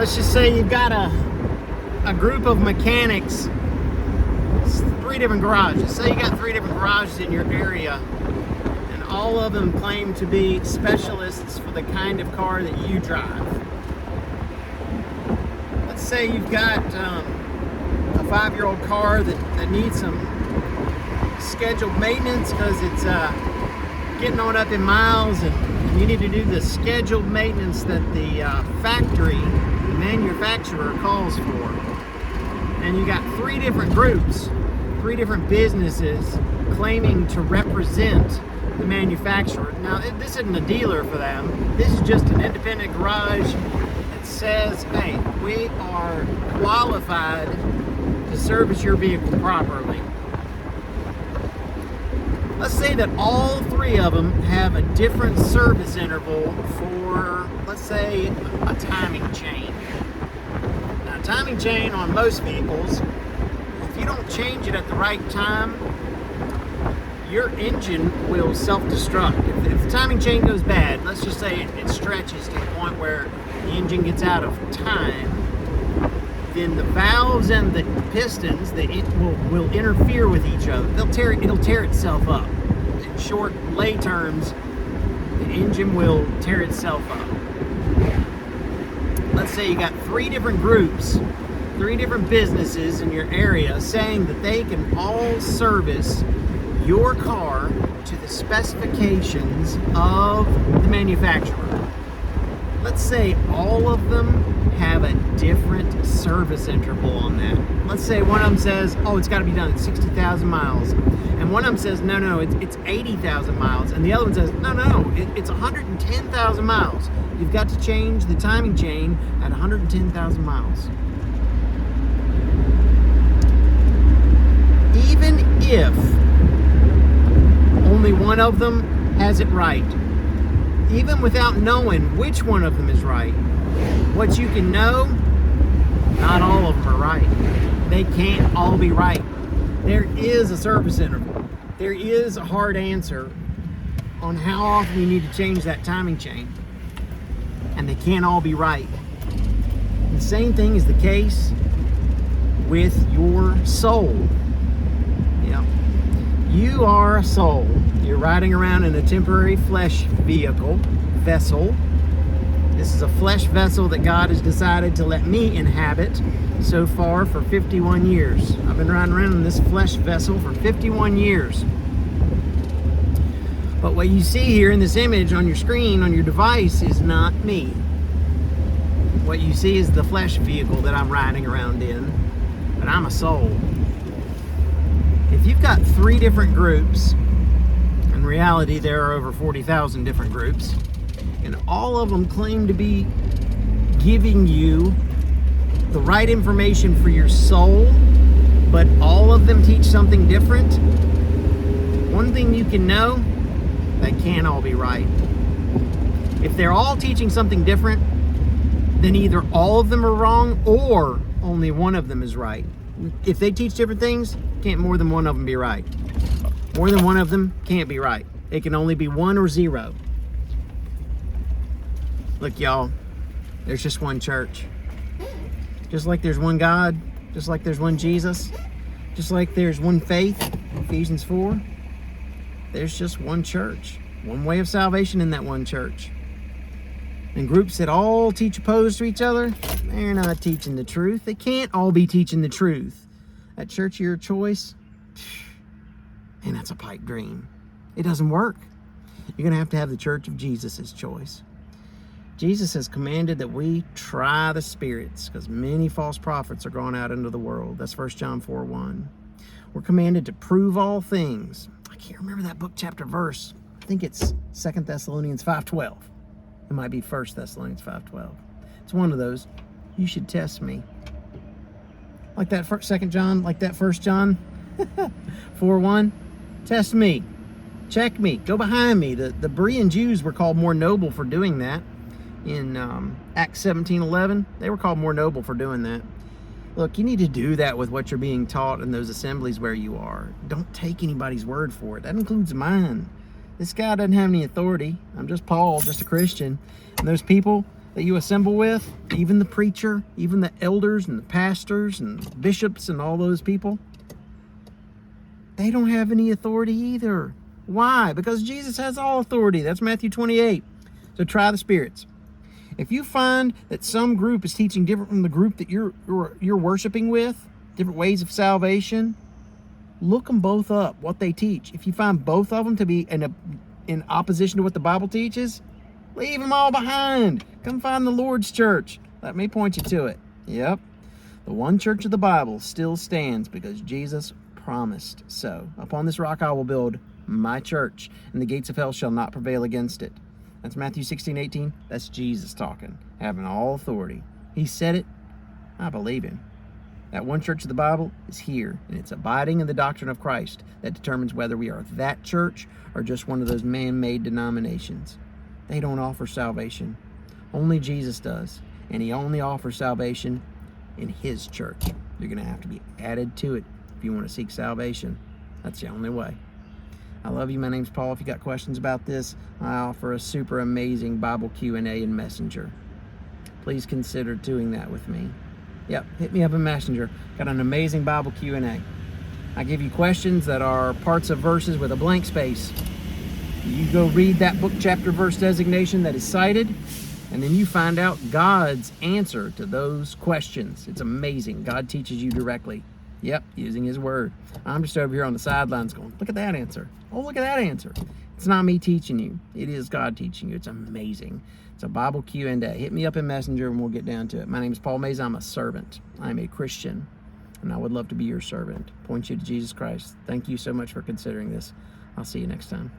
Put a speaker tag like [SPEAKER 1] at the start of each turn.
[SPEAKER 1] let's just say you've got a group of mechanics, three different garages. Say you got three different garages in your area, and all of them claim to be specialists for the kind of car that you drive. Let's say you've got a 5-year-old car that needs some scheduled maintenance because it's getting on up in miles, and you need to do the scheduled maintenance that the factory, the manufacturer, calls for. And you got three different groups, three different businesses claiming to represent the manufacturer. Now, this isn't a dealer for them. This is just an independent garage that says, hey, we are qualified to service your vehicle properly. Let's say that all three of them have a different service interval for, let's say, a timing chain. Now, a timing chain on most vehicles, if you don't change it at the right time, your engine will self-destruct. If the timing chain goes bad, let's just say it stretches to the point where the engine gets out of time, then the valves and the pistons, it will interfere with each other. It'll tear itself up. In short, lay terms, the engine will tear itself up. Let's say you got three different groups, three different businesses in your area saying that they can all service your car to the specifications of the manufacturer. Let's say all of them have a different service interval on that. Let's say one of them says, oh, it's got to be done at 60,000 miles. And one of them says, no, it's 80,000 miles. And the other one says, no, it's 110,000 miles. You've got to change the timing chain at 110,000 miles. Even if only one of them has it right, even without knowing which one of them is right, what you can know, not all of them are right. They can't all be right. There is a service interval. There is a hard answer on how often you need to change that timing chain. And they can't all be right. The same thing is the case with your soul. You are a soul. You're riding around in a temporary flesh vessel. This is a flesh vessel that God has decided to let me inhabit so far for 51 years. I've been riding around in this flesh vessel for 51 years. But what you see here in this image on your screen, on your device, is not me. What you see is the flesh vehicle that I'm riding around in, but I'm a soul. If you've got three different groups, in reality there are over 40,000 different groups, and all of them claim to be giving you the right information for your soul, but all of them teach something different, one thing you can know, they can't all be right. If they're all teaching something different, then either all of them are wrong or only one of them is right. If they teach different things, can't more than one of them be right. More than one of them can't be right. It can only be 1 or 0. Look, y'all, there's just one church. Just like there's one God, just like there's one Jesus, just like there's one faith, Ephesians 4, there's just one church, one way of salvation in that one church. And groups that all teach opposed to each other, they're not teaching the truth. They can't all be teaching the truth. That church of your choice, man, that's a pipe dream. It doesn't work. You're going to have the church of Jesus' choice. Jesus has commanded that we try the spirits because many false prophets are gone out into the world. That's 1 John 4:1. We're commanded to prove all things. I can't remember that book, chapter, verse. I think it's 2 Thessalonians 5:12. It might be 1 Thessalonians 5:12. It's one of those. You should test me. Like that 2 John, like that 1 John 4:1. Test me. Check me. Go behind me. The Berean Jews were called more noble for doing that. In Acts 17:11, they were called more noble for doing that. Look, you need to do that with what you're being taught in those assemblies where you are. Don't take anybody's word for it. That includes mine. This guy doesn't have any authority. I'm just Paul, just a Christian. And those people, that you assemble with, even the preacher, even the elders and the pastors and bishops and all those people, they don't have any authority either. Why? Because Jesus has all authority. That's Matthew 28. So try the spirits. If you find that some group is teaching different from the group that you're worshiping with, different ways of salvation, look them both up, what they teach. If you find both of them to be in opposition to what the Bible teaches, leave them all behind. Come find the Lord's church. Let me point you to it. Yep. The one church of the Bible still stands because Jesus promised so. Upon this rock I will build my church, and the gates of hell shall not prevail against it. That's Matthew 16:18. That's Jesus talking, having all authority. He said it. I believe him. That one church of the Bible is here, and it's abiding in the doctrine of Christ that determines whether we are that church or just one of those man-made denominations. They don't offer salvation. Only Jesus does, and he only offers salvation in his church. You're going to have to be added to it if you want to seek salvation. That's the only way. I love you. My name's Paul. If you got questions about this, I offer a super amazing Bible Q&A in Messenger. Please consider doing that with me. Yep, hit me up in Messenger. Got an amazing Bible Q&A. I give you questions that are parts of verses with a blank space. You go read that book, chapter, verse designation that is cited, and then you find out God's answer to those questions. It's amazing. God teaches you directly. Yep, using his word. I'm just over here on the sidelines going, look at that answer. Oh, look at that answer. It's not me teaching you. It is God teaching you. It's amazing. It's a Bible Q&A. Hit me up in Messenger and we'll get down to it. My name is Paul Mays. I'm a servant. I'm a Christian, and I would love to be your servant. Point you to Jesus Christ. Thank you so much for considering this. I'll see you next time.